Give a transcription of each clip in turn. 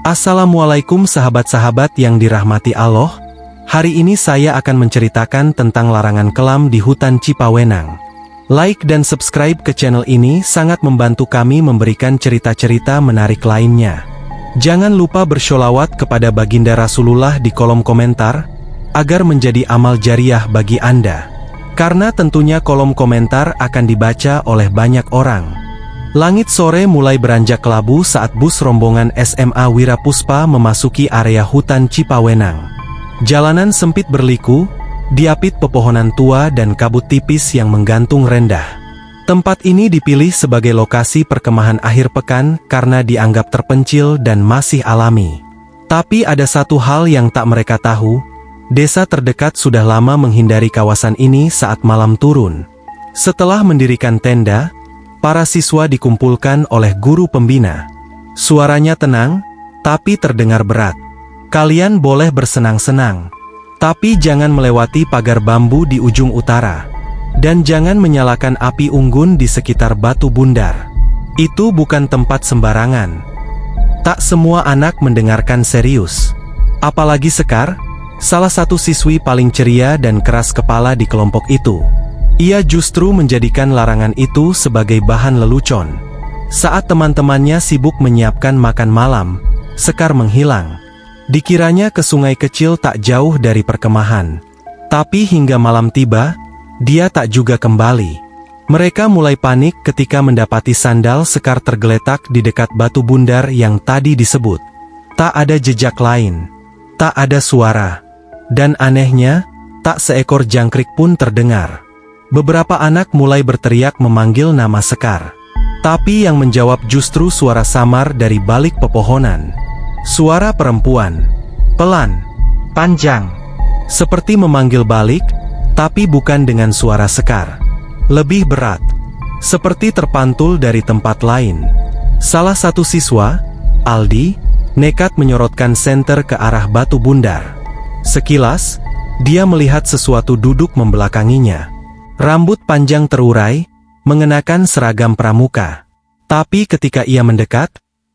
Assalamualaikum sahabat-sahabat yang dirahmati Allah. Hari ini saya akan menceritakan tentang larangan kelam di hutan Cipawenang. Like dan subscribe ke channel ini sangat membantu kami memberikan cerita-cerita menarik lainnya. Jangan lupa bersholawat kepada baginda Rasulullah di kolom komentar, agar menjadi amal jariah bagi Anda. Karena tentunya kolom komentar akan dibaca oleh banyak orang. Langit sore mulai beranjak kelabu saat bus rombongan SMA Wirapuspa memasuki area hutan Cipawenang. Jalanan sempit berliku, diapit pepohonan tua dan kabut tipis yang menggantung rendah. Tempat ini dipilih sebagai lokasi perkemahan akhir pekan karena dianggap terpencil dan masih alami. Tapi ada satu hal yang tak mereka tahu, desa terdekat sudah lama menghindari kawasan ini saat malam turun. Setelah mendirikan tenda, para siswa dikumpulkan oleh guru pembina. Suaranya tenang, tapi terdengar berat. Kalian boleh bersenang-senang, tapi jangan melewati pagar bambu di ujung utara. Dan jangan menyalakan api unggun di sekitar Batu Bundar. Itu bukan tempat sembarangan. Tak semua anak mendengarkan serius. Apalagi Sekar, salah satu siswi paling ceria dan keras kepala di kelompok itu. Ia justru menjadikan larangan itu sebagai bahan lelucon. Saat teman-temannya sibuk menyiapkan makan malam, Sekar menghilang. Dikiranya ke sungai kecil tak jauh dari perkemahan. Tapi hingga malam tiba, dia tak juga kembali. Mereka mulai panik ketika mendapati sandal Sekar tergeletak di dekat Batu Bundar yang tadi disebut. Tak ada jejak lain, tak ada suara, dan anehnya, tak seekor jangkrik pun terdengar. Beberapa anak mulai berteriak memanggil nama Sekar. Tapi yang menjawab justru suara samar dari balik pepohonan. Suara perempuan. Pelan. Panjang. Seperti memanggil balik, tapi bukan dengan suara Sekar. Lebih berat. Seperti terpantul dari tempat lain. Salah satu siswa, Aldi, nekat menyorotkan senter ke arah Batu Bundar. Sekilas, dia melihat sesuatu duduk membelakanginya. Rambut panjang terurai, mengenakan seragam pramuka. Tapi ketika ia mendekat,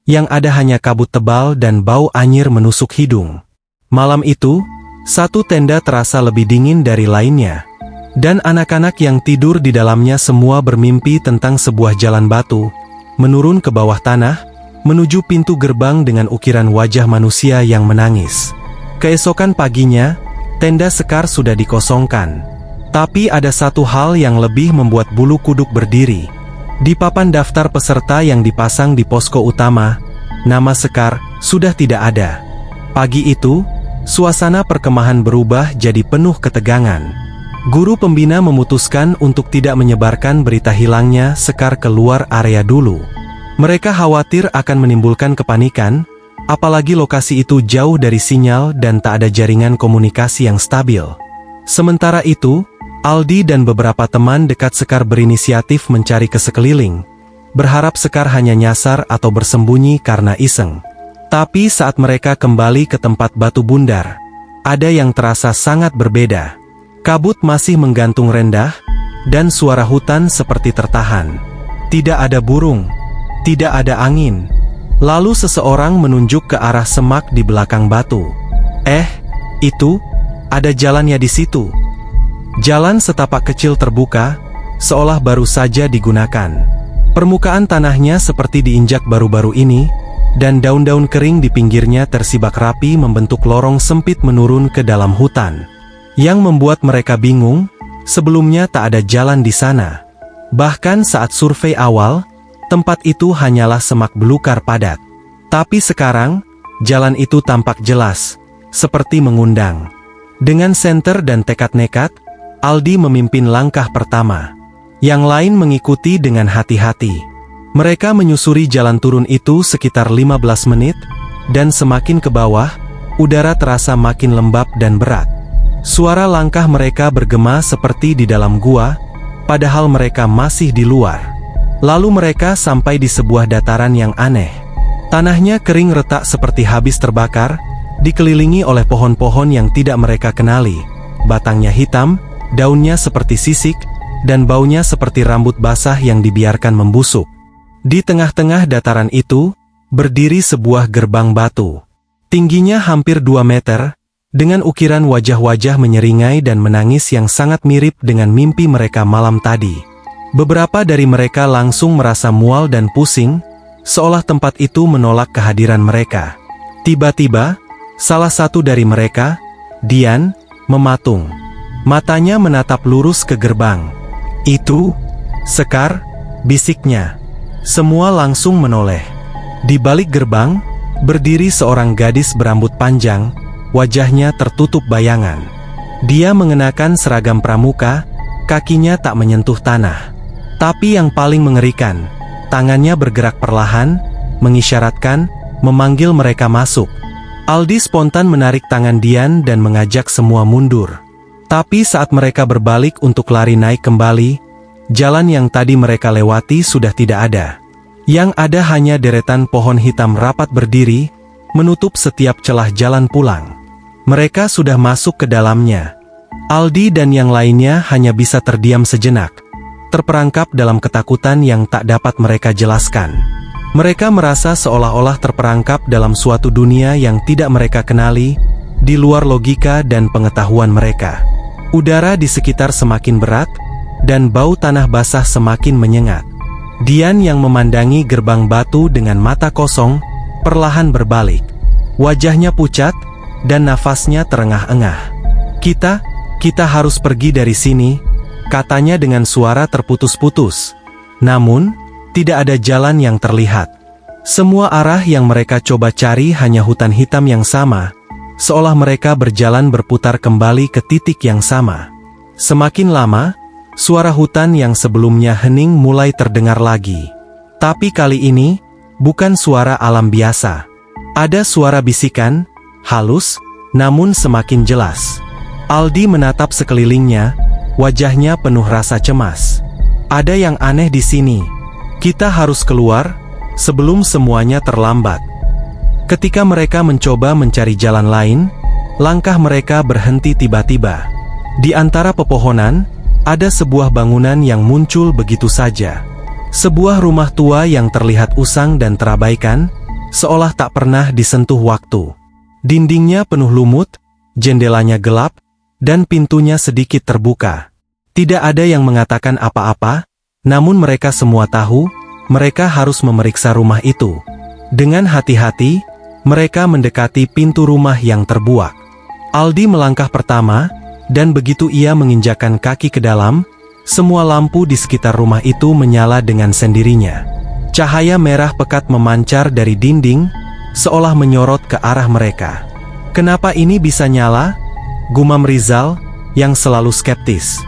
yang ada hanya kabut tebal dan bau anyir menusuk hidung. Malam itu, satu tenda terasa lebih dingin dari lainnya. Dan anak-anak yang tidur di dalamnya semua bermimpi tentang sebuah jalan batu, menurun ke bawah tanah, menuju pintu gerbang dengan ukiran wajah manusia yang menangis. Keesokan paginya, tenda Sekar sudah dikosongkan. Tapi ada satu hal yang lebih membuat bulu kuduk berdiri. Di papan daftar peserta yang dipasang di posko utama, nama Sekar sudah tidak ada. Pagi itu, suasana perkemahan berubah jadi penuh ketegangan. Guru pembina memutuskan untuk tidak menyebarkan berita hilangnya Sekar keluar area dulu. Mereka khawatir akan menimbulkan kepanikan, apalagi lokasi itu jauh dari sinyal dan tak ada jaringan komunikasi yang stabil. Sementara itu, Aldi dan beberapa teman dekat Sekar berinisiatif mencari ke sekeliling, berharap Sekar hanya nyasar atau bersembunyi karena iseng. Tapi saat mereka kembali ke tempat Batu Bundar, ada yang terasa sangat berbeda. Kabut masih menggantung rendah, dan suara hutan seperti tertahan. Tidak ada burung, tidak ada angin. Lalu seseorang menunjuk ke arah semak di belakang batu. Itu, ada jalannya di situ. Jalan setapak kecil terbuka, seolah baru saja digunakan. Permukaan tanahnya seperti diinjak baru-baru ini, dan daun-daun kering di pinggirnya tersibak rapi membentuk lorong sempit menurun ke dalam hutan. Yang membuat mereka bingung, sebelumnya tak ada jalan di sana. Bahkan saat survei awal, tempat itu hanyalah semak belukar padat. Tapi sekarang, jalan itu tampak jelas, seperti mengundang. Dengan senter dan tekad nekat, Aldi memimpin langkah pertama. Yang lain mengikuti dengan hati-hati. Mereka menyusuri jalan turun itu sekitar 15 menit, dan semakin ke bawah, udara terasa makin lembab dan berat. Suara langkah mereka bergema seperti di dalam gua, padahal mereka masih di luar. Lalu mereka sampai di sebuah dataran yang aneh. Tanahnya kering retak seperti habis terbakar, dikelilingi oleh pohon-pohon yang tidak mereka kenali. Batangnya hitam, daunnya seperti sisik, dan baunya seperti rambut basah yang dibiarkan membusuk. Di tengah-tengah dataran itu, berdiri sebuah gerbang batu. Tingginya hampir 2 meter, dengan ukiran wajah-wajah menyeringai dan menangis yang sangat mirip dengan mimpi mereka malam tadi. Beberapa dari mereka langsung merasa mual dan pusing, seolah tempat itu menolak kehadiran mereka. Tiba-tiba, salah satu dari mereka, Dian, mematung. Matanya menatap lurus ke gerbang. "Itu, Sekar," bisiknya. Semua langsung menoleh. Di balik gerbang, berdiri seorang gadis berambut panjang, wajahnya tertutup bayangan. Dia mengenakan seragam pramuka, kakinya tak menyentuh tanah. Tapi yang paling mengerikan, tangannya bergerak perlahan, mengisyaratkan, memanggil mereka masuk. Aldi spontan menarik tangan Dian dan mengajak semua mundur. Tapi saat mereka berbalik untuk lari naik kembali, jalan yang tadi mereka lewati sudah tidak ada. Yang ada hanya deretan pohon hitam rapat berdiri, menutup setiap celah jalan pulang. Mereka sudah masuk ke dalamnya. Aldi dan yang lainnya hanya bisa terdiam sejenak, terperangkap dalam ketakutan yang tak dapat mereka jelaskan. Mereka merasa seolah-olah terperangkap dalam suatu dunia yang tidak mereka kenali, di luar logika dan pengetahuan mereka. Udara di sekitar semakin berat, dan bau tanah basah semakin menyengat. Dian yang memandangi gerbang batu dengan mata kosong, perlahan berbalik. Wajahnya pucat, dan nafasnya terengah-engah. Kita harus pergi dari sini," katanya dengan suara terputus-putus. Namun, tidak ada jalan yang terlihat. Semua arah yang mereka coba cari hanya hutan hitam yang sama, seolah mereka berjalan berputar kembali ke titik yang sama. Semakin lama, suara hutan yang sebelumnya hening mulai terdengar lagi. Tapi kali ini, bukan suara alam biasa. Ada suara bisikan, halus, namun semakin jelas. Aldi menatap sekelilingnya, wajahnya penuh rasa cemas. "Ada yang aneh di sini. Kita harus keluar, sebelum semuanya terlambat." Ketika mereka mencoba mencari jalan lain, langkah mereka berhenti tiba-tiba. Di antara pepohonan, ada sebuah bangunan yang muncul begitu saja. Sebuah rumah tua yang terlihat usang dan terabaikan, seolah tak pernah disentuh waktu. Dindingnya penuh lumut, jendelanya gelap, dan pintunya sedikit terbuka. Tidak ada yang mengatakan apa-apa, namun mereka semua tahu, mereka harus memeriksa rumah itu. Dengan hati-hati, mereka mendekati pintu rumah yang terbuak. Aldi melangkah pertama, dan begitu ia menginjakkan kaki ke dalam, semua lampu di sekitar rumah itu menyala dengan sendirinya. Cahaya merah pekat memancar dari dinding, seolah menyorot ke arah mereka. "Kenapa ini bisa nyala?" gumam Rizal, yang selalu skeptis.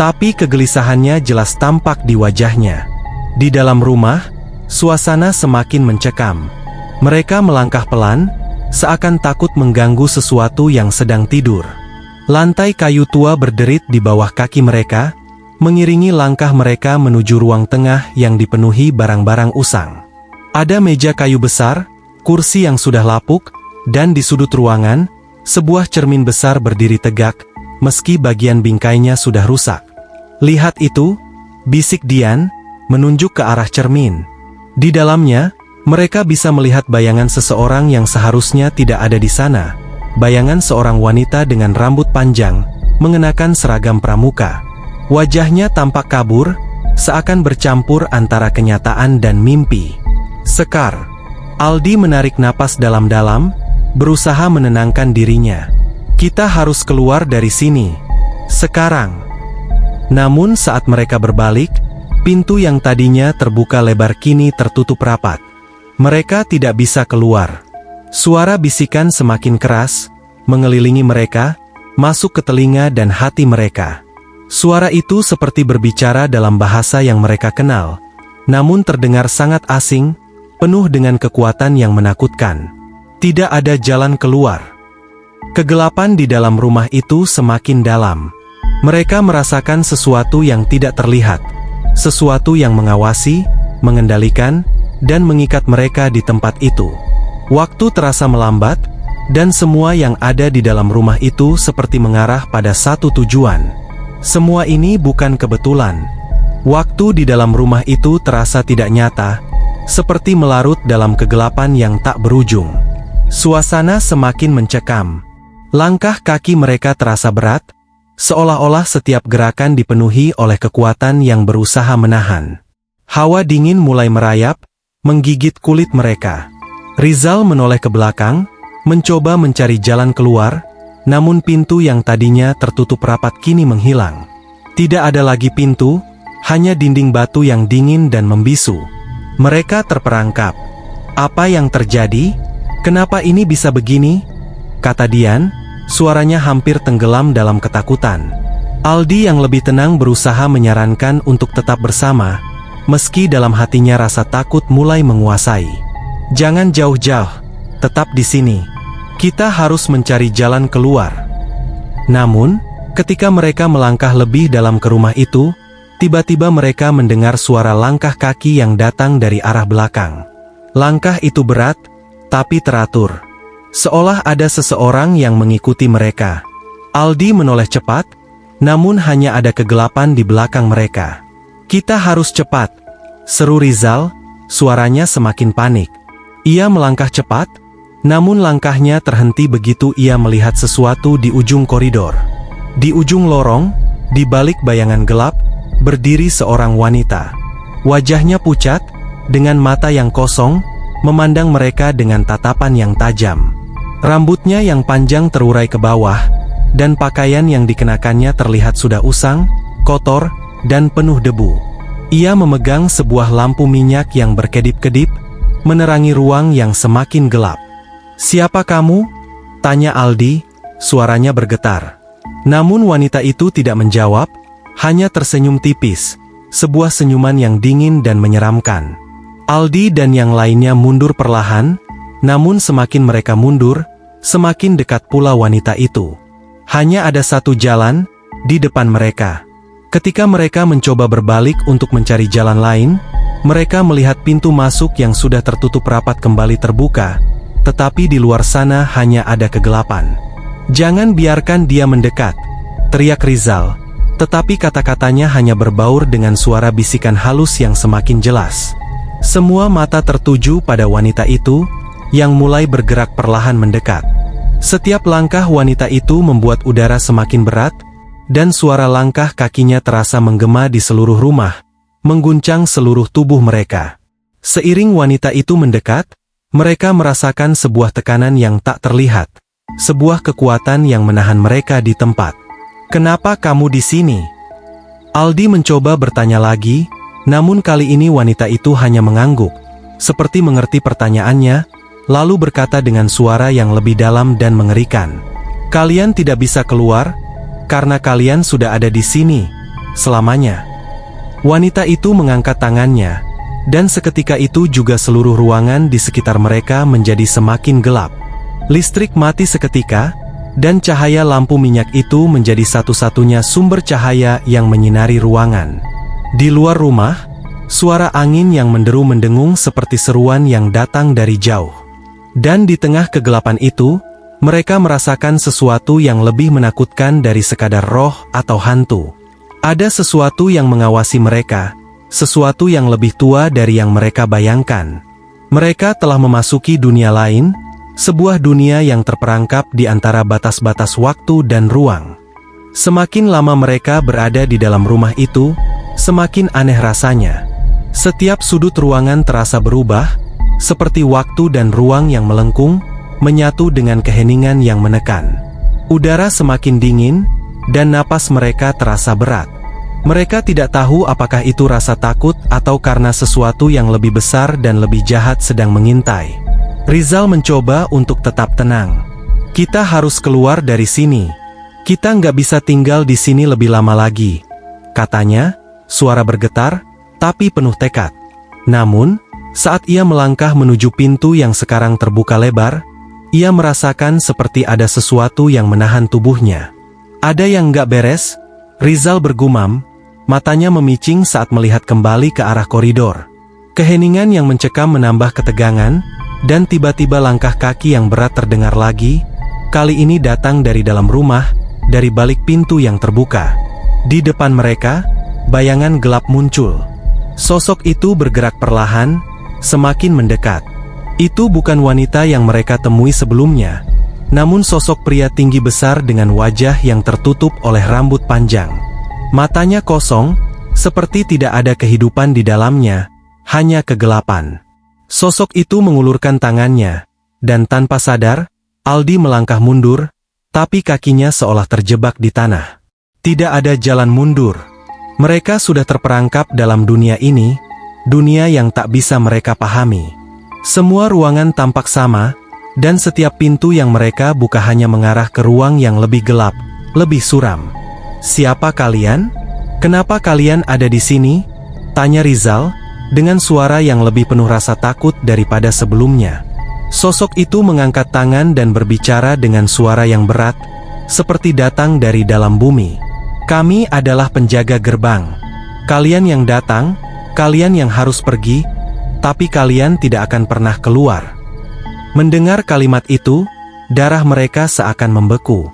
Tapi kegelisahannya jelas tampak di wajahnya. Di dalam rumah, suasana semakin mencekam. Mereka melangkah pelan, seakan takut mengganggu sesuatu yang sedang tidur. Lantai kayu tua berderit di bawah kaki mereka, mengiringi langkah mereka menuju ruang tengah yang dipenuhi barang-barang usang. Ada meja kayu besar, kursi yang sudah lapuk, dan di sudut ruangan, sebuah cermin besar berdiri tegak, meski bagian bingkainya sudah rusak. "Lihat itu," bisik Dian, menunjuk ke arah cermin. Di dalamnya, mereka bisa melihat bayangan seseorang yang seharusnya tidak ada di sana. Bayangan seorang wanita dengan rambut panjang, mengenakan seragam pramuka. Wajahnya tampak kabur, seakan bercampur antara kenyataan dan mimpi. "Sekar." Aldi menarik napas dalam-dalam, berusaha menenangkan dirinya. "Kita harus keluar dari sini. Sekarang." Namun saat mereka berbalik, pintu yang tadinya terbuka lebar kini tertutup rapat. Mereka tidak bisa keluar. Suara bisikan semakin keras, mengelilingi mereka, masuk ke telinga dan hati mereka. Suara itu seperti berbicara dalam bahasa yang mereka kenal, namun terdengar sangat asing, penuh dengan kekuatan yang menakutkan. Tidak ada jalan keluar. Kegelapan di dalam rumah itu semakin dalam. Mereka merasakan sesuatu yang tidak terlihat, sesuatu yang mengawasi, mengendalikan, dan mengikat mereka di tempat itu. Waktu terasa melambat, dan semua yang ada di dalam rumah itu seperti mengarah pada satu tujuan. Semua ini bukan kebetulan. Waktu di dalam rumah itu terasa tidak nyata, seperti melarut dalam kegelapan yang tak berujung. Suasana semakin mencekam. Langkah kaki mereka terasa berat, seolah-olah setiap gerakan dipenuhi oleh kekuatan yang berusaha menahan. Hawa dingin mulai merayap, menggigit kulit mereka. Rizal menoleh ke belakang, mencoba mencari jalan keluar, namun pintu yang tadinya tertutup rapat kini menghilang. Tidak ada lagi pintu, hanya dinding batu yang dingin dan membisu. Mereka terperangkap. Apa yang terjadi? Kenapa ini bisa begini? Kata Dian, suaranya hampir tenggelam dalam ketakutan. Aldi yang lebih tenang berusaha menyarankan untuk tetap bersama, meski dalam hatinya rasa takut mulai menguasai. Jangan jauh-jauh, tetap di sini. Kita harus mencari jalan keluar. Namun, ketika mereka melangkah lebih dalam ke rumah itu, tiba-tiba mereka mendengar suara langkah kaki yang datang dari arah belakang. Langkah itu berat, tapi teratur. Seolah ada seseorang yang mengikuti mereka. Aldi menoleh cepat, namun hanya ada kegelapan di belakang mereka. Kita harus cepat, seru Rizal, suaranya semakin panik. Ia melangkah cepat, namun langkahnya terhenti begitu ia melihat sesuatu di ujung koridor. Di ujung lorong, di balik bayangan gelap, berdiri seorang wanita. Wajahnya pucat, dengan mata yang kosong, memandang mereka dengan tatapan yang tajam. Rambutnya yang panjang terurai ke bawah, dan pakaian yang dikenakannya terlihat sudah usang, kotor, dan penuh debu. Ia memegang sebuah lampu minyak yang berkedip-kedip, menerangi ruang yang semakin gelap. "Siapa kamu?" tanya Aldi, suaranya bergetar. Namun wanita itu tidak menjawab, hanya tersenyum tipis, sebuah senyuman yang dingin dan menyeramkan. Aldi dan yang lainnya mundur perlahan, namun semakin mereka mundur, semakin dekat pula wanita itu. Hanya ada satu jalan, di depan mereka. Ketika mereka mencoba berbalik untuk mencari jalan lain, mereka melihat pintu masuk yang sudah tertutup rapat kembali terbuka, tetapi di luar sana hanya ada kegelapan. "Jangan biarkan dia mendekat," teriak Rizal, tetapi kata-katanya hanya berbaur dengan suara bisikan halus yang semakin jelas. Semua mata tertuju pada wanita itu, yang mulai bergerak perlahan mendekat. Setiap langkah wanita itu membuat udara semakin berat, dan suara langkah kakinya terasa menggema di seluruh rumah, mengguncang seluruh tubuh mereka. Seiring wanita itu mendekat, mereka merasakan sebuah tekanan yang tak terlihat, sebuah kekuatan yang menahan mereka di tempat. "Kenapa kamu di sini?" Aldi mencoba bertanya lagi, namun kali ini wanita itu hanya mengangguk, seperti mengerti pertanyaannya, lalu berkata dengan suara yang lebih dalam dan mengerikan, "Kalian tidak bisa keluar, karena kalian sudah ada di sini selamanya." Wanita itu mengangkat tangannya, dan seketika itu juga seluruh ruangan di sekitar mereka menjadi semakin gelap. Listrik mati seketika, dan cahaya lampu minyak itu menjadi satu-satunya sumber cahaya yang menyinari ruangan. Di luar rumah, suara angin yang menderu mendengung seperti seruan yang datang dari jauh. Dan di tengah kegelapan itu, mereka merasakan sesuatu yang lebih menakutkan dari sekadar roh atau hantu. Ada sesuatu yang mengawasi mereka, sesuatu yang lebih tua dari yang mereka bayangkan. Mereka telah memasuki dunia lain, sebuah dunia yang terperangkap di antara batas-batas waktu dan ruang. Semakin lama mereka berada di dalam rumah itu, semakin aneh rasanya. Setiap sudut ruangan terasa berubah, seperti waktu dan ruang yang melengkung, menyatu dengan keheningan yang menekan. Udara semakin dingin, dan napas mereka terasa berat. Mereka tidak tahu apakah itu rasa takut atau karena sesuatu yang lebih besar dan lebih jahat sedang mengintai. Rizal mencoba untuk tetap tenang. "Kita harus keluar dari sini. Kita nggak bisa tinggal di sini lebih lama lagi," katanya, suara bergetar, tapi penuh tekad. Namun, saat ia melangkah menuju pintu yang sekarang terbuka lebar, ia merasakan seperti ada sesuatu yang menahan tubuhnya. "Ada yang nggak beres," Rizal bergumam, matanya memicing saat melihat kembali ke arah koridor. Keheningan yang mencekam menambah ketegangan, dan tiba-tiba langkah kaki yang berat terdengar lagi, kali ini datang dari dalam rumah, dari balik pintu yang terbuka. Di depan mereka, bayangan gelap muncul. Sosok itu bergerak perlahan, semakin mendekat. Itu bukan wanita yang mereka temui sebelumnya, namun sosok pria tinggi besar dengan wajah yang tertutup oleh rambut panjang. Matanya kosong, seperti tidak ada kehidupan di dalamnya, hanya kegelapan. Sosok itu mengulurkan tangannya, dan tanpa sadar, Aldi melangkah mundur, tapi kakinya seolah terjebak di tanah. Tidak ada jalan mundur. Mereka sudah terperangkap dalam dunia ini, dunia yang tak bisa mereka pahami. Semua ruangan tampak sama, dan setiap pintu yang mereka buka hanya mengarah ke ruang yang lebih gelap, lebih suram. "Siapa kalian? Kenapa kalian ada di sini?" tanya Rizal, dengan suara yang lebih penuh rasa takut daripada sebelumnya. Sosok itu mengangkat tangan dan berbicara dengan suara yang berat, seperti datang dari dalam bumi. "Kami adalah penjaga gerbang. Kalian yang datang, kalian yang harus pergi, tapi kalian tidak akan pernah keluar." Mendengar kalimat itu, darah mereka seakan membeku.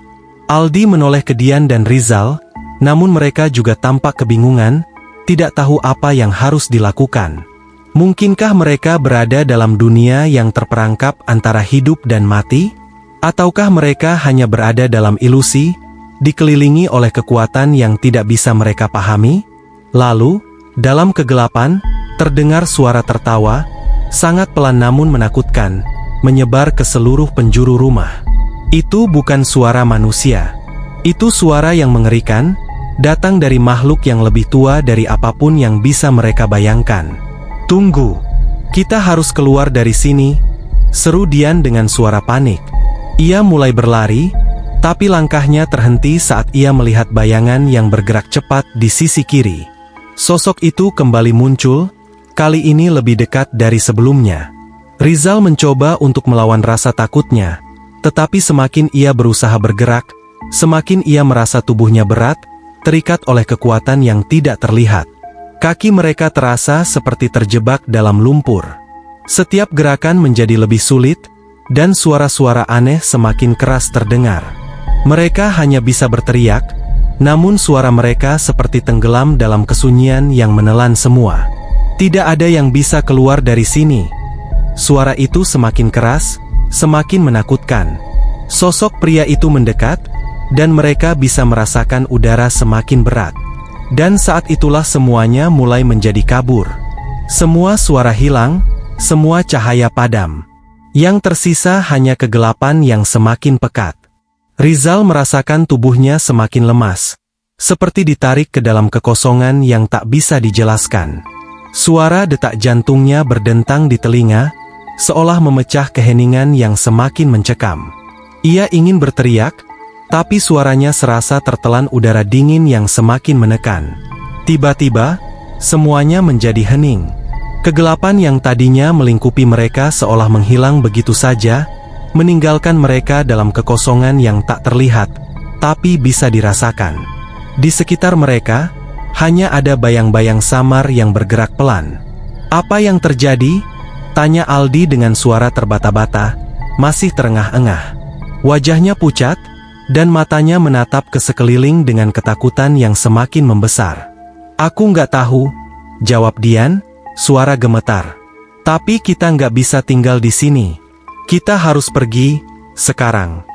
Aldi menoleh ke Dian dan Rizal, namun mereka juga tampak kebingungan, tidak tahu apa yang harus dilakukan. Mungkinkah mereka berada dalam dunia yang terperangkap antara hidup dan mati? Ataukah mereka hanya berada dalam ilusi, dikelilingi oleh kekuatan yang tidak bisa mereka pahami? Lalu, dalam kegelapan, terdengar suara tertawa, sangat pelan namun menakutkan, menyebar ke seluruh penjuru rumah. Itu bukan suara manusia. Itu suara yang mengerikan, datang dari makhluk yang lebih tua dari apapun yang bisa mereka bayangkan. "Tunggu, kita harus keluar dari sini," seru Dian dengan suara panik. Ia mulai berlari, tapi langkahnya terhenti saat ia melihat bayangan yang bergerak cepat di sisi kiri. Sosok itu kembali muncul, kali ini lebih dekat dari sebelumnya. Rizal mencoba untuk melawan rasa takutnya, tetapi semakin ia berusaha bergerak, semakin ia merasa tubuhnya berat, terikat oleh kekuatan yang tidak terlihat. Kaki mereka terasa seperti terjebak dalam lumpur. Setiap gerakan menjadi lebih sulit, dan suara-suara aneh semakin keras terdengar. Mereka hanya bisa berteriak, namun suara mereka seperti tenggelam dalam kesunyian yang menelan semua. "Tidak ada yang bisa keluar dari sini." Suara itu semakin keras, semakin menakutkan. Sosok pria itu mendekat, dan mereka bisa merasakan udara semakin berat. Dan saat itulah semuanya mulai menjadi kabur. Semua suara hilang, semua cahaya padam. Yang tersisa hanya kegelapan yang semakin pekat. Rizal merasakan tubuhnya semakin lemas, seperti ditarik ke dalam kekosongan yang tak bisa dijelaskan. Suara detak jantungnya berdentang di telinga, seolah memecah keheningan yang semakin mencekam. Ia ingin berteriak, tapi suaranya serasa tertelan udara dingin yang semakin menekan. Tiba-tiba, semuanya menjadi hening. Kegelapan yang tadinya melingkupi mereka seolah menghilang begitu saja, meninggalkan mereka dalam kekosongan yang tak terlihat, tapi bisa dirasakan. Di sekitar mereka, hanya ada bayang-bayang samar yang bergerak pelan. "Apa yang terjadi?" tanya Aldi dengan suara terbata-bata, masih terengah-engah. Wajahnya pucat, dan matanya menatap ke sekeliling dengan ketakutan yang semakin membesar. "Aku nggak tahu," jawab Dian, suara gemetar. "Tapi kita nggak bisa tinggal di sini. Kita harus pergi, sekarang."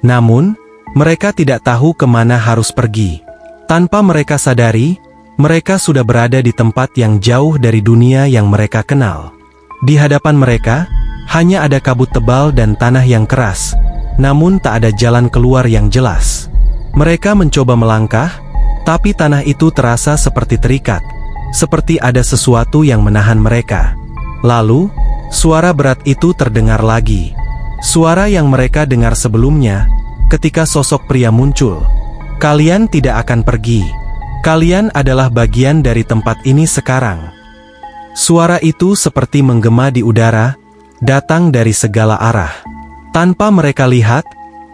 Namun, mereka tidak tahu kemana harus pergi. Tanpa mereka sadari, mereka sudah berada di tempat yang jauh dari dunia yang mereka kenal. Di hadapan mereka, hanya ada kabut tebal dan tanah yang keras, namun tak ada jalan keluar yang jelas. Mereka mencoba melangkah, tapi tanah itu terasa seperti terikat, seperti ada sesuatu yang menahan mereka. Lalu, suara berat itu terdengar lagi. Suara yang mereka dengar sebelumnya, ketika sosok pria muncul. "Kalian tidak akan pergi. Kalian adalah bagian dari tempat ini sekarang." Suara itu seperti menggema di udara, datang dari segala arah. Tanpa mereka lihat,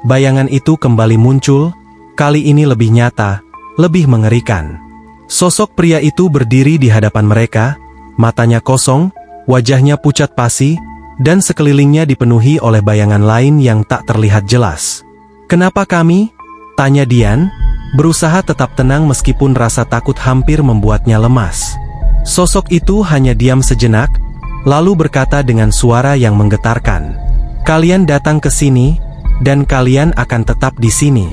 bayangan itu kembali muncul, kali ini lebih nyata, lebih mengerikan. Sosok pria itu berdiri di hadapan mereka, matanya kosong, wajahnya pucat pasi, dan sekelilingnya dipenuhi oleh bayangan lain yang tak terlihat jelas. "Kenapa kami?" tanya Dian, berusaha tetap tenang meskipun rasa takut hampir membuatnya lemas. Sosok itu hanya diam sejenak, lalu berkata dengan suara yang menggetarkan, "Kalian datang ke sini, dan kalian akan tetap di sini.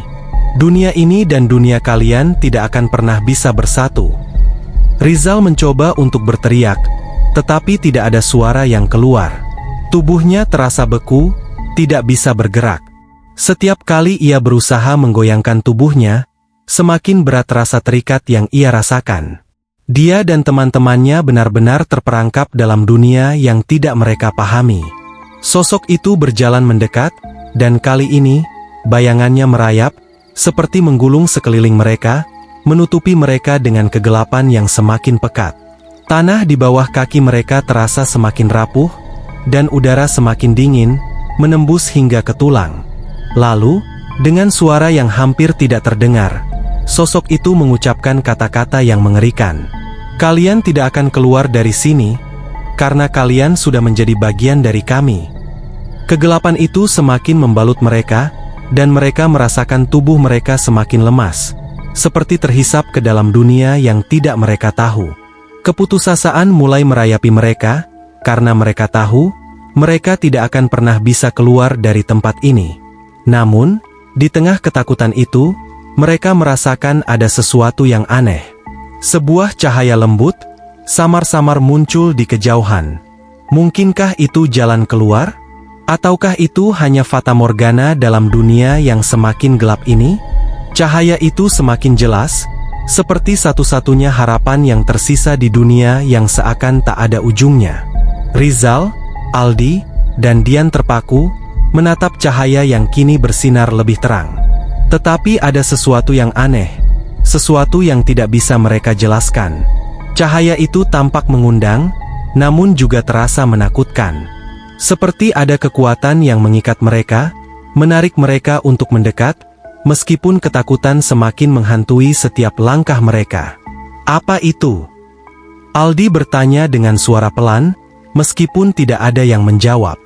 Dunia ini dan dunia kalian tidak akan pernah bisa bersatu." Rizal mencoba untuk berteriak, tetapi tidak ada suara yang keluar. Tubuhnya terasa beku, tidak bisa bergerak. Setiap kali ia berusaha menggoyangkan tubuhnya, semakin berat rasa terikat yang ia rasakan. Dia dan teman-temannya benar-benar terperangkap dalam dunia yang tidak mereka pahami. Sosok itu berjalan mendekat, dan kali ini, bayangannya merayap, seperti menggulung sekeliling mereka, menutupi mereka dengan kegelapan yang semakin pekat. Tanah di bawah kaki mereka terasa semakin rapuh, dan udara semakin dingin, menembus hingga ke tulang. Lalu, dengan suara yang hampir tidak terdengar, sosok itu mengucapkan kata-kata yang mengerikan. "Kalian tidak akan keluar dari sini, karena kalian sudah menjadi bagian dari kami." Kegelapan itu semakin membalut mereka, dan mereka merasakan tubuh mereka semakin lemas, seperti terhisap ke dalam dunia yang tidak mereka tahu. Keputusasaan mulai merayapi mereka, karena mereka tahu, mereka tidak akan pernah bisa keluar dari tempat ini. Namun, di tengah ketakutan itu, mereka merasakan ada sesuatu yang aneh. Sebuah cahaya lembut, samar-samar muncul di kejauhan. Mungkinkah itu jalan keluar? Ataukah itu hanya fata morgana dalam dunia yang semakin gelap ini? Cahaya itu semakin jelas, seperti satu-satunya harapan yang tersisa di dunia yang seakan tak ada ujungnya. Rizal, Aldi, dan Dian terpaku, menatap cahaya yang kini bersinar lebih terang. Tetapi ada sesuatu yang aneh, sesuatu yang tidak bisa mereka jelaskan. Cahaya itu tampak mengundang, namun juga terasa menakutkan. Seperti ada kekuatan yang mengikat mereka, menarik mereka untuk mendekat, meskipun ketakutan semakin menghantui setiap langkah mereka. "Apa itu?" Aldi bertanya dengan suara pelan, meskipun tidak ada yang menjawab.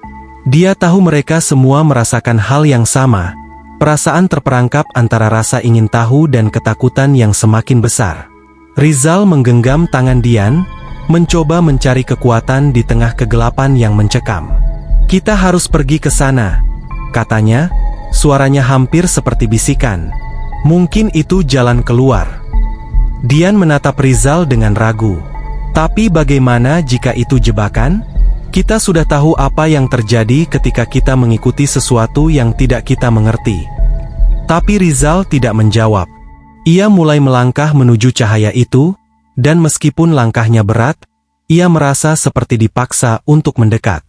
Dia tahu mereka semua merasakan hal yang sama, perasaan terperangkap antara rasa ingin tahu dan ketakutan yang semakin besar. Rizal menggenggam tangan Dian, mencoba mencari kekuatan di tengah kegelapan yang mencekam. "Kita harus pergi ke sana," katanya, suaranya hampir seperti bisikan. "Mungkin itu jalan keluar." Dian menatap Rizal dengan ragu. "Tapi bagaimana jika itu jebakan? Kita sudah tahu apa yang terjadi ketika kita mengikuti sesuatu yang tidak kita mengerti." Tapi Rizal tidak menjawab. Ia mulai melangkah menuju cahaya itu, dan meskipun langkahnya berat, ia merasa seperti dipaksa untuk mendekat.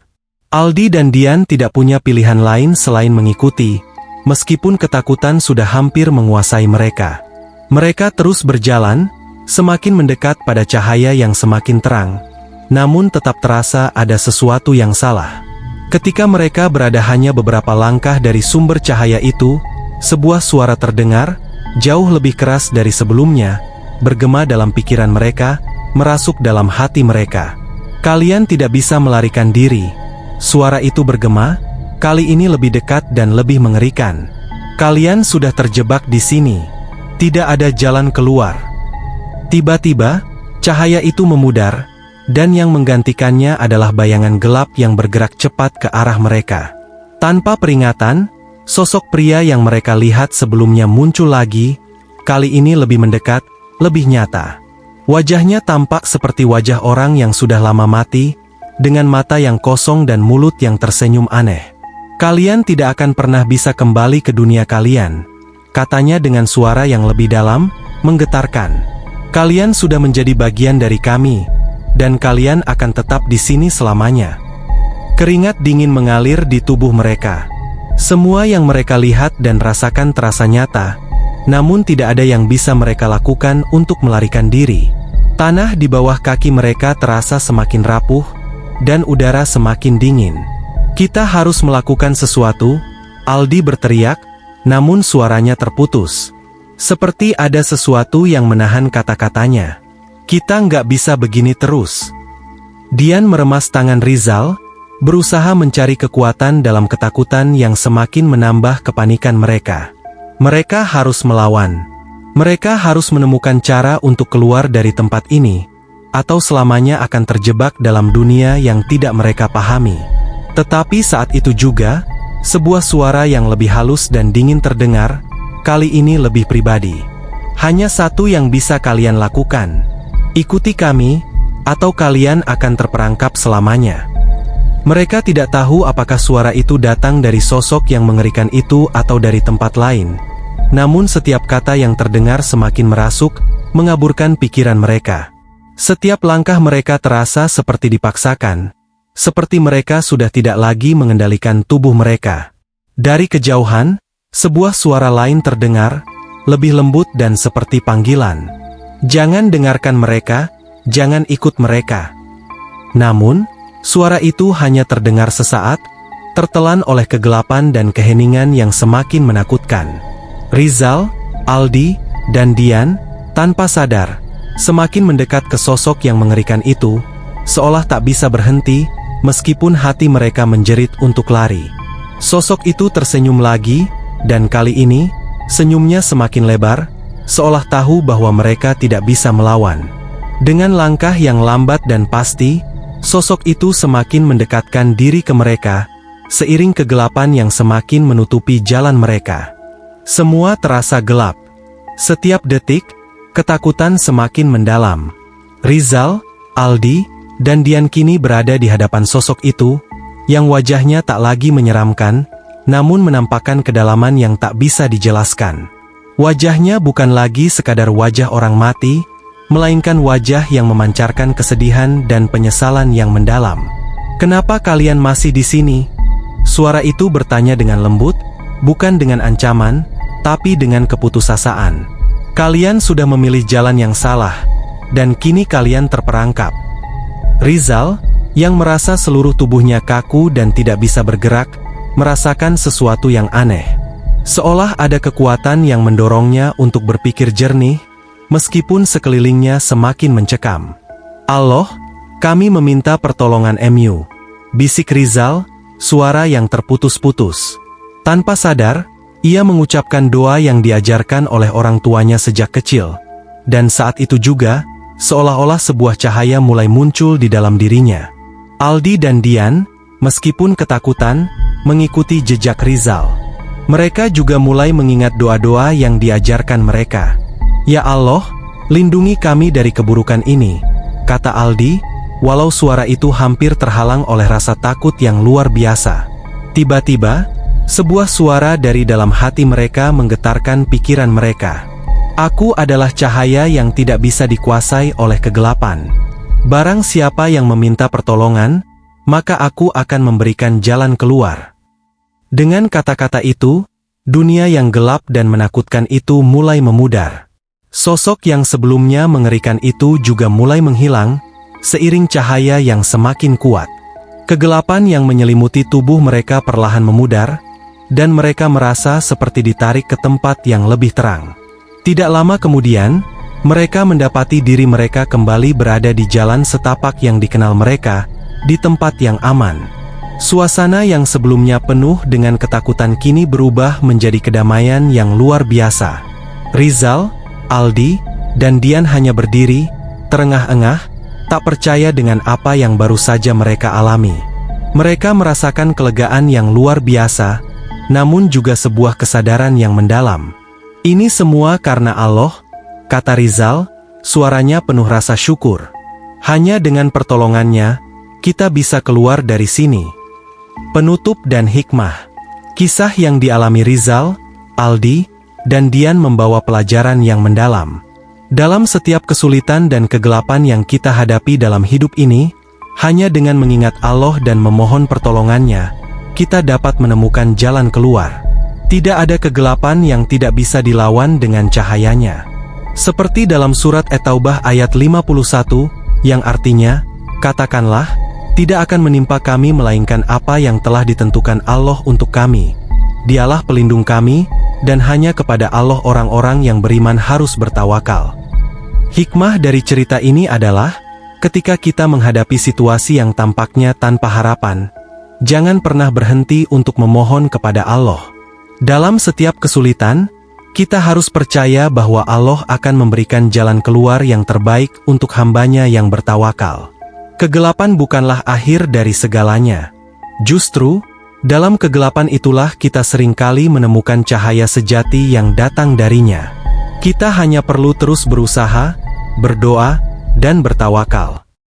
Aldi dan Dian tidak punya pilihan lain selain mengikuti, meskipun ketakutan sudah hampir menguasai mereka. Mereka terus berjalan, semakin mendekat pada cahaya yang semakin terang. Namun tetap terasa ada sesuatu yang salah. Ketika mereka berada hanya beberapa langkah dari sumber cahaya itu, sebuah suara terdengar, jauh lebih keras dari sebelumnya, bergema dalam pikiran mereka, merasuk dalam hati mereka. "Kalian tidak bisa melarikan diri." Suara itu bergema, kali ini lebih dekat dan lebih mengerikan. "Kalian sudah terjebak di sini. Tidak ada jalan keluar." Tiba-tiba, cahaya itu memudar, dan yang menggantikannya adalah bayangan gelap yang bergerak cepat ke arah mereka. Tanpa peringatan, sosok pria yang mereka lihat sebelumnya muncul lagi, kali ini lebih mendekat, lebih nyata. Wajahnya tampak seperti wajah orang yang sudah lama mati, dengan mata yang kosong dan mulut yang tersenyum aneh. "Kalian tidak akan pernah bisa kembali ke dunia kalian," katanya dengan suara yang lebih dalam, menggetarkan. "Kalian sudah menjadi bagian dari kami, dan kalian akan tetap di sini selamanya." Keringat dingin mengalir di tubuh mereka. Semua yang mereka lihat dan rasakan terasa nyata, namun tidak ada yang bisa mereka lakukan untuk melarikan diri. Tanah di bawah kaki mereka terasa semakin rapuh, dan udara semakin dingin. "Kita harus melakukan sesuatu," Aldi berteriak, namun suaranya terputus. Seperti ada sesuatu yang menahan kata-katanya. "Kita nggak bisa begini terus." Dian meremas tangan Rizal, berusaha mencari kekuatan dalam ketakutan yang semakin menambah kepanikan mereka. Mereka harus melawan. Mereka harus menemukan cara untuk keluar dari tempat ini, atau selamanya akan terjebak dalam dunia yang tidak mereka pahami. Tetapi saat itu juga, sebuah suara yang lebih halus dan dingin terdengar, kali ini lebih pribadi. Hanya satu yang bisa kalian lakukan. Ikuti kami, atau kalian akan terperangkap selamanya. Mereka tidak tahu apakah suara itu datang dari sosok yang mengerikan itu atau dari tempat lain. Namun setiap kata yang terdengar semakin merasuk, mengaburkan pikiran mereka. Setiap langkah mereka terasa seperti dipaksakan. Seperti mereka sudah tidak lagi mengendalikan tubuh mereka. Dari kejauhan, sebuah suara lain terdengar, lebih lembut dan seperti panggilan. Jangan dengarkan mereka, jangan ikut mereka. Namun, suara itu hanya terdengar sesaat, tertelan oleh kegelapan dan keheningan yang semakin menakutkan. Rizal, Aldi, dan Dian, tanpa sadar, semakin mendekat ke sosok yang mengerikan itu, seolah tak bisa berhenti, meskipun hati mereka menjerit untuk lari. Sosok itu tersenyum lagi, dan kali ini, senyumnya semakin lebar, seolah tahu bahwa mereka tidak bisa melawan. Dengan langkah yang lambat dan pasti, sosok itu semakin mendekatkan diri ke mereka, seiring kegelapan yang semakin menutupi jalan mereka. Semua terasa gelap. Setiap detik, ketakutan semakin mendalam. Rizal, Aldi, dan Dian kini berada di hadapan sosok itu, yang wajahnya tak lagi menyeramkan, namun menampakkan kedalaman yang tak bisa dijelaskan. Wajahnya bukan lagi sekadar wajah orang mati, melainkan wajah yang memancarkan kesedihan dan penyesalan yang mendalam. "Kenapa kalian masih di sini?" Suara itu bertanya dengan lembut, bukan dengan ancaman, tapi dengan keputusasaan. "Kalian sudah memilih jalan yang salah, dan kini kalian terperangkap." Rizal, yang merasa seluruh tubuhnya kaku dan tidak bisa bergerak, merasakan sesuatu yang aneh. Seolah ada kekuatan yang mendorongnya untuk berpikir jernih, meskipun sekelilingnya semakin mencekam. "Allah, kami meminta pertolongan MU," bisik Rizal, suara yang terputus-putus. Tanpa sadar, ia mengucapkan doa yang diajarkan oleh orang tuanya sejak kecil. Dan saat itu juga, seolah-olah sebuah cahaya mulai muncul di dalam dirinya. Aldi dan Dian, meskipun ketakutan, mengikuti jejak Rizal. Mereka juga mulai mengingat doa-doa yang diajarkan mereka. "Ya Allah, lindungi kami dari keburukan ini," kata Aldi, walau suara itu hampir terhalang oleh rasa takut yang luar biasa. Tiba-tiba, sebuah suara dari dalam hati mereka menggetarkan pikiran mereka. "Aku adalah cahaya yang tidak bisa dikuasai oleh kegelapan. Barang siapa yang meminta pertolongan, maka aku akan memberikan jalan keluar." Dengan kata-kata itu, dunia yang gelap dan menakutkan itu mulai memudar. Sosok yang sebelumnya mengerikan itu juga mulai menghilang, seiring cahaya yang semakin kuat. Kegelapan yang menyelimuti tubuh mereka perlahan memudar, dan mereka merasa seperti ditarik ke tempat yang lebih terang. Tidak lama kemudian, mereka mendapati diri mereka kembali berada di jalan setapak yang dikenal mereka, di tempat yang aman. Suasana yang sebelumnya penuh dengan ketakutan kini berubah menjadi kedamaian yang luar biasa. Rizal, Aldi, dan Dian hanya berdiri, terengah-engah, tak percaya dengan apa yang baru saja mereka alami. Mereka merasakan kelegaan yang luar biasa, namun juga sebuah kesadaran yang mendalam. "Ini semua karena Allah," kata Rizal, suaranya penuh rasa syukur. "Hanya dengan pertolongannya, kita bisa keluar dari sini." Penutup dan hikmah. Kisah yang dialami Rizal, Aldi, dan Dian membawa pelajaran yang mendalam. Dalam setiap kesulitan dan kegelapan yang kita hadapi dalam hidup ini, hanya dengan mengingat Allah dan memohon pertolongannya, kita dapat menemukan jalan keluar. Tidak ada kegelapan yang tidak bisa dilawan dengan cahayanya. Seperti dalam surat At-Taubah ayat 51, yang artinya, "Katakanlah, tidak akan menimpa kami melainkan apa yang telah ditentukan Allah untuk kami. Dialah pelindung kami, dan hanya kepada Allah orang-orang yang beriman harus bertawakal." Hikmah dari cerita ini adalah, ketika kita menghadapi situasi yang tampaknya tanpa harapan, jangan pernah berhenti untuk memohon kepada Allah. Dalam setiap kesulitan, Kita harus percaya bahwa Allah akan memberikan jalan keluar yang terbaik untuk hambanya yang bertawakal. Kegelapan bukanlah akhir dari segalanya. Justru, dalam kegelapan itulah kita seringkali menemukan cahaya sejati yang datang darinya. Kita hanya perlu terus berusaha, berdoa, dan bertawakal.